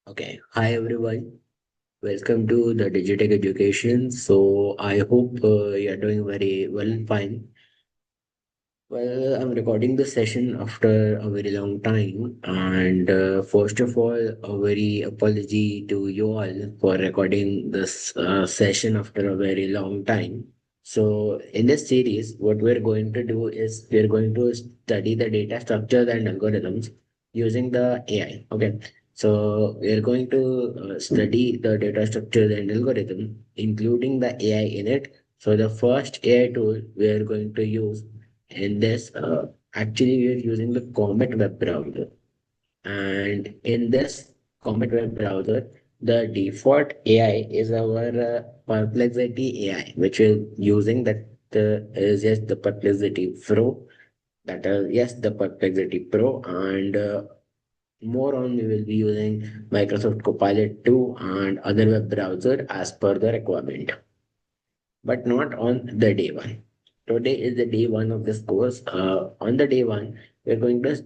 Okay, hi everyone. Welcome to the Digitech Education. So I hope you're doing very well and fine. Well, I'm recording this session after a very long time, and first of all, a very apology to you all for recording this session after a very long time. So, in this series, what we're going to do is we're going to study the data structures and algorithms using the AI. Okay, so we're going to study the data structures and algorithm, including the AI in it. So, the first AI tool we are going to use in this, actually, we are using the Comet web browser. And in this Comet web browser, the default AI is our Perplexity AI, which we're using that is yes, the Perplexity Pro. That is, yes, the Perplexity Pro. And more on, we will be using Microsoft Copilot 2 and other web browser as per the requirement, but not on the day one. Today is the day one of this course. On the day one, we're going to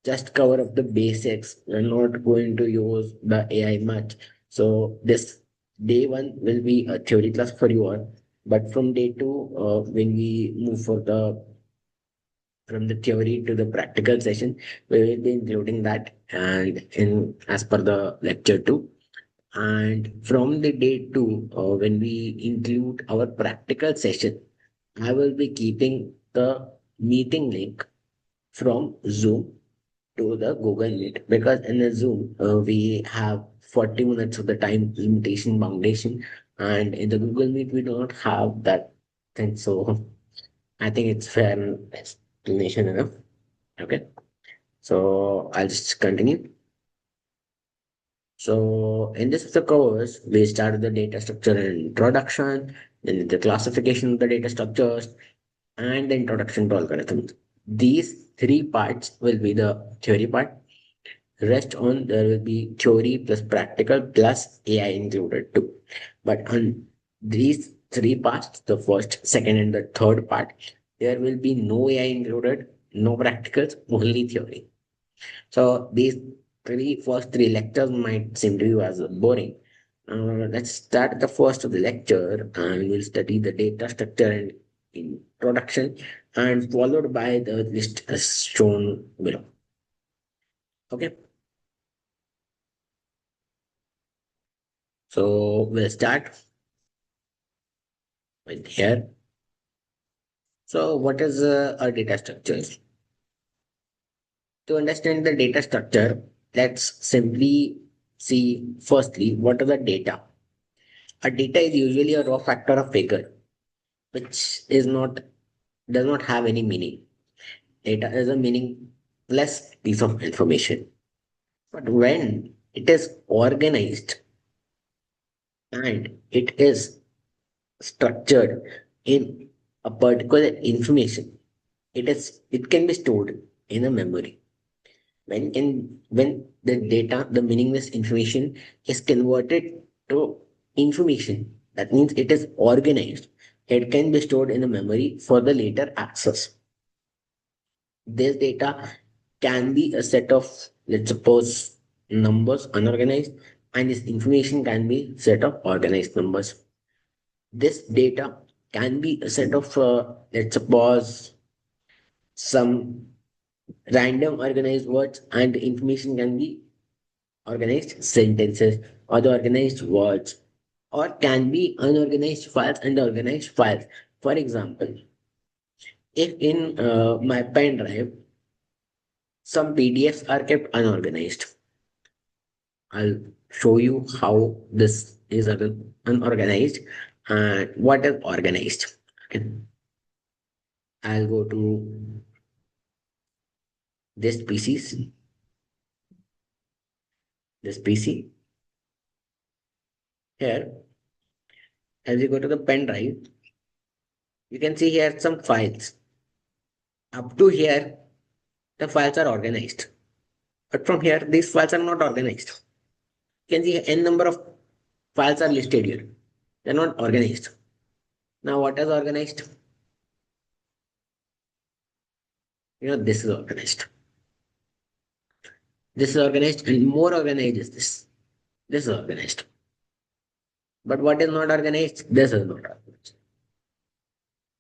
just cover up the basics. We're not going to use the AI much. So this day one will be a theory class for you all. But from day two, when we move for the from the theory to the practical session, we will be including that and in as per the lecture two. And from the day two, when we include our practical session, I will be keeping the meeting link from Zoom to the Google Meet, because in the Zoom we have 40 minutes of the time limitation foundation, and in the Google Meet we do not have that thing. So I think it's fair explanation enough. Okay, so I'll just continue. So in this of the course, we started the data structure and introduction, then the classification of the data structures, and the introduction to algorithms. These three parts will be the theory part. Rest on there will be theory plus practical plus AI included too. But on these three parts, the first, second, and the third part, there will be no AI included, no practicals, only theory. So these first three lectures might seem to you as boring. Let's start the first of the lecture, and we'll study the data structure and introduction, and followed by the list as shown below. Okay, so we'll start with here. So what is a data structure? To understand the data structure, let's simply see firstly what are the data. A data is usually a raw factor of figure, which is not does not have any meaning. Data is a meaningless piece of information. But when it is organized and it is structured in a particular information, it can be stored in a memory. When the data, the meaningless information is converted to information, that means it is organized. It can be stored in a memory for the later access. This data can be a set of, let's suppose, numbers unorganized, and this information can be set of organized numbers. This data can be a set of, let's suppose, some random organized words, and the information can be organized sentences or the organized words, or can be unorganized files and organized files. For example, if in my pen drive some PDFs are kept unorganized, I'll show you how this is unorganized and what is organized. Okay. I'll go to this PCs, this PC. Here, as you go to the pen drive, you can see here some files. Up to here, the files are organized. But from here, these files are not organized. You can see n number of files are listed here. They're not organized. Now, what is organized? This is organized. This is organized, and more organized is this. This is organized. But what is not organized? This is not organized.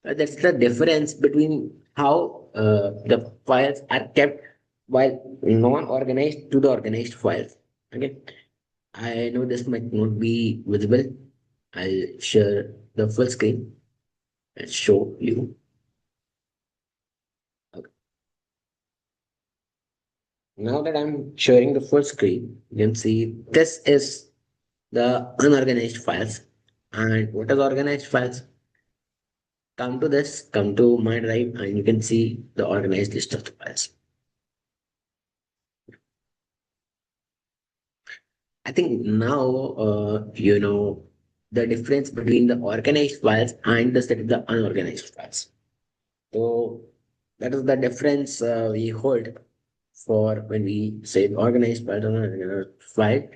That's the difference between how the files are kept while non-organized to the organized files. Okay. I know this might not be visible. I'll share the full screen and show you. Okay. Now that I'm sharing the full screen, you can see this is the unorganized files. And what is organized files? Come to this, come to my drive, and you can see the organized list of the files. I think now you know the difference between the organized files and the unorganized files. So that is the difference we hold for when we say organized file or unorganized file.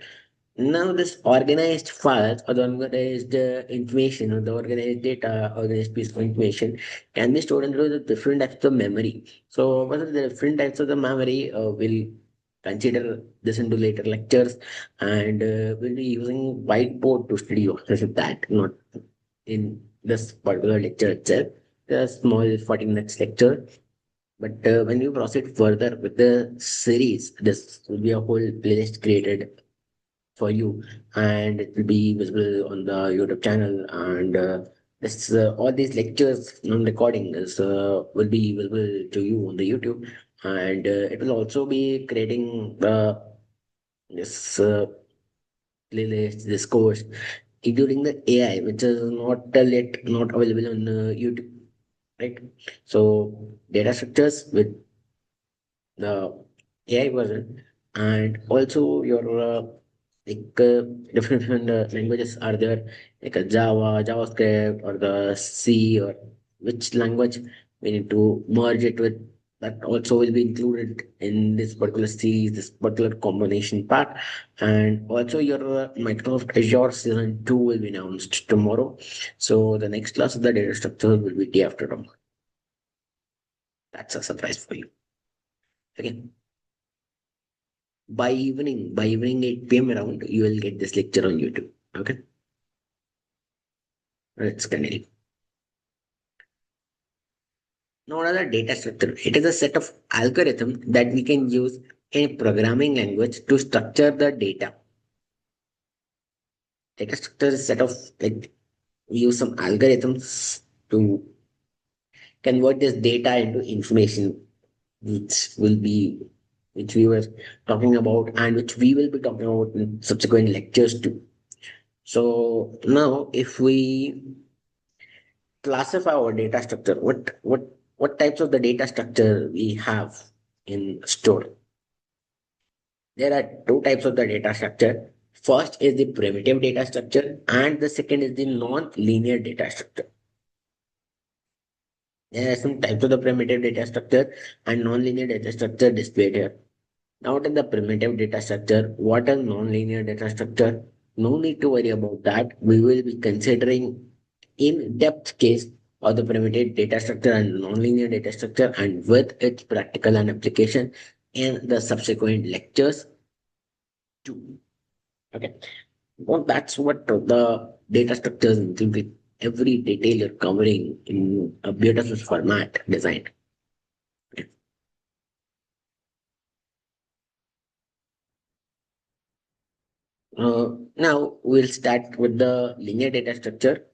Now, this organized files or the organized information or the organized data, organized piece of information can be stored into the different types of memory. So, what are the different types of the memory? We'll consider this into later lectures, and we'll be using whiteboard to study that, not in this particular lecture itself. The small 40 minutes lecture. But when we proceed further with the series, this will be a whole playlist created for you, and it will be visible on the YouTube channel. And this all these lectures on recording is will be visible to you on the YouTube, and it will also be creating this this course, including the AI, which is not yet not available on YouTube, right? So data structures with the AI version, and also your different languages are there, like a Java, JavaScript, or the C, or which language we need to merge it with. That also will be included in this particular series, this particular combination part. And also your Microsoft Azure Season 2 will be announced tomorrow. So the next class of the data structure will be day after tomorrow. That's a surprise for you. Okay. By evening 8 p.m. around, you will get this lecture on YouTube. Okay, let's continue. Now, another data structure. It is a set of algorithms that we can use in a programming language to structure the data. Data structure is a set of like we use some algorithms to convert this data into information, which will be which we were talking about and which we will be talking about in subsequent lectures too. So now, if we classify our data structure, what types of the data structure we have in store? There are two types of the data structure. First is the primitive data structure, and the second is the non-linear data structure. There are some types of the primitive data structure and non-linear data structure displayed here. Now, what is the primitive data structure? What is non-linear data structure? No need to worry about that. We will be considering in-depth case of the primitive data structure and nonlinear data structure and with its practical and application in the subsequent lectures too. Okay. Well, that's what the data structures include. Every detail you're covering in a beautiful format designed. Now we'll start with the linear data structure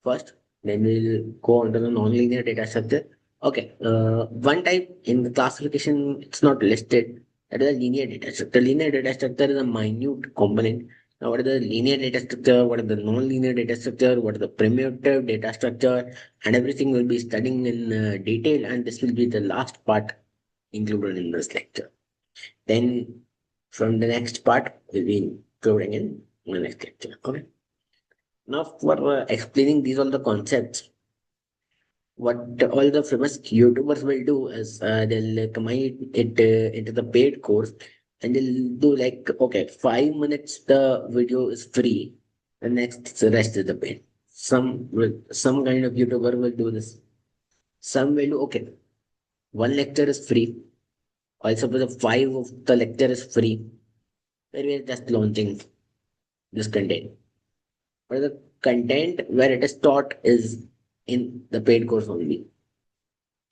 first, then we'll go on to the non-linear data structure. Okay, one type in the classification it's not listed. That is a linear data structure. Linear data structure is a minute component. Now, what is the linear data structure? What is the non-linear data structure? What is the primitive data structure? And everything will be studying in detail. And this will be the last part included in this lecture. Then, from the next part, we'll be including in the next lecture. Okay. Now, for explaining these all the concepts, what all the famous YouTubers will do is they'll combine it into the paid course, and they'll do like, okay, 5 minutes the video is free, the next the rest is the paid. Some kind of YouTuber will do this. Some will do okay, one lecture is free. Also, the five of the lecture is free. Where we are just launching. this content. But the content where it is taught is in the paid course only.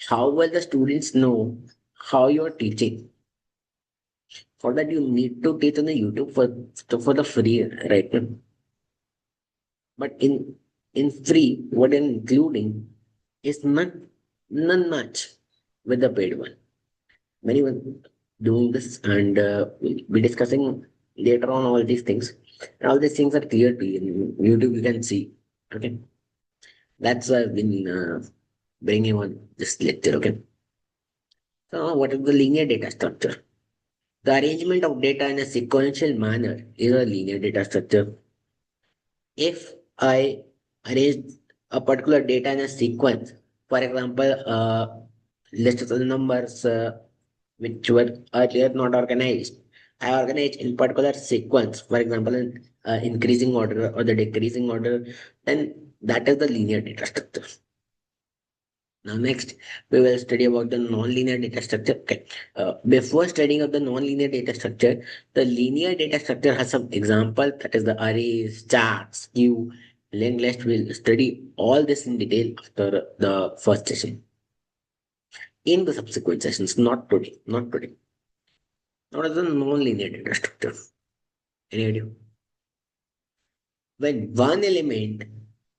How will the students know how you are teaching? For that, you need to teach on the YouTube for the free, right? But in free, what I'm including is none much with the paid one. Many were doing this, and we'll be discussing later on all these things. And all these things are clear to you. In YouTube, you can see. Okay, that's why I've been bringing on this lecture. Okay, so what is the linear data structure? The arrangement of data in a sequential manner is a linear data structure. If I arrange a particular data in a sequence, for example, list of the numbers which were earlier not organized, I organize in particular sequence, for example, in increasing order or the decreasing order, then that is the linear data structure. Now, next, we will study about the nonlinear data structure. Okay. Before studying of the nonlinear data structure, the linear data structure has some example, that is the arrays, charts, queue, linked list. We'll study all this in detail after the first session. In the subsequent sessions, not today, not today. What is the nonlinear data structure? Any idea? When one element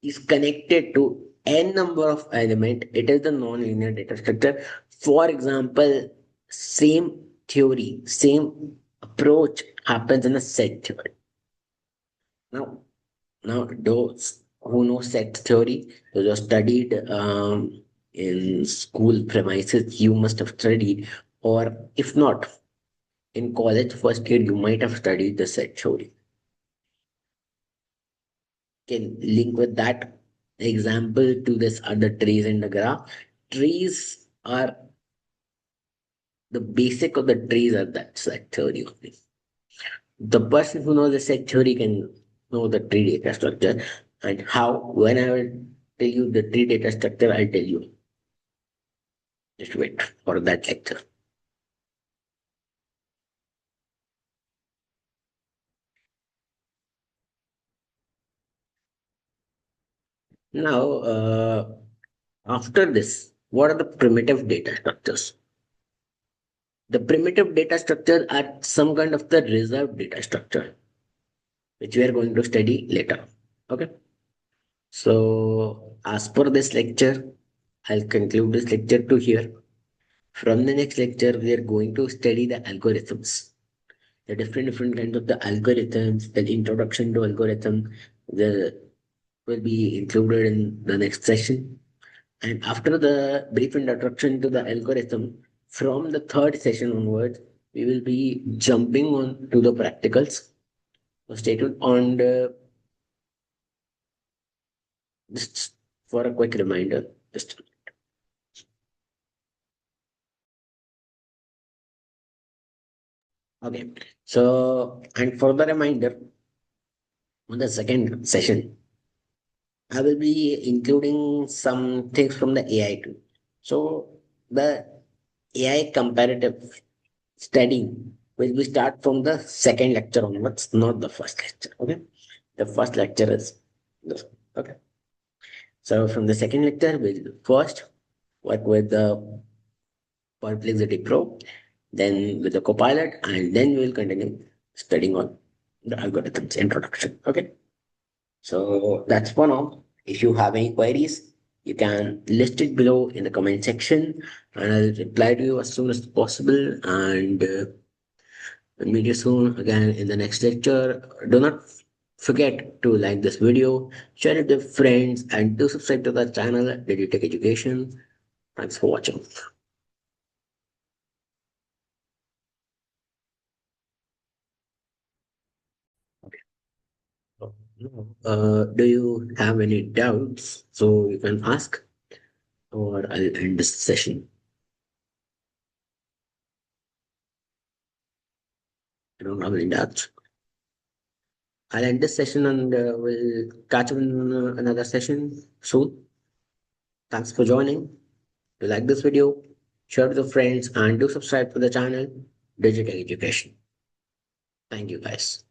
is connected to n number of element, it is the nonlinear data structure. For example, same theory, same approach happens in a set theory. Now, now those who know set theory, those who have studied in school premises, you must have studied, or if not, in college first year, you might have studied the set theory. Can link with that example to this other trees in the graph. Trees are the basic of the trees are that set theory only. The person who knows the set theory can know the tree data structure, and how. When I will tell you the tree data structure, I'll tell you. Just wait for that lecture. Now, after this, what are the primitive data structures? The primitive data structures are some kind of the reserved data structure, which we are going to study later. Okay. So, as per this lecture, I'll conclude this lecture to here. From the next lecture, we are going to study the algorithms, the different kinds of the algorithms, the introduction to algorithm, the will be included in the next session. And after the brief introduction to the algorithm, from the third session onwards, we will be jumping on to the practicals. So stay tuned. And just for a quick reminder, just okay. So, and for the reminder, on the second session, I will be including some things from the AI too. So, the AI comparative study will be start from the second lecture onwards, not the first lecture. Okay. The first lecture is this. Okay. So, from the second lecture, we'll first work with the Perplexity Pro, then with the Copilot, and then we'll continue studying on the algorithms introduction. Okay. So that's for now. If you have any queries, you can list it below in the comment section, and I'll reply to you as soon as possible. And we'll meet you soon again in the next lecture. Do not forget to like this video, share it with friends, and do subscribe to the channel Digitech Education. Thanks for watching. Do you have any doubts? So you can ask, or I'll end this session. I don't have any doubts. I'll end this session, and we'll catch up in another session soon. Thanks for joining. If you like this video, share with your friends and do subscribe to the channel Digitech Education. Thank you guys.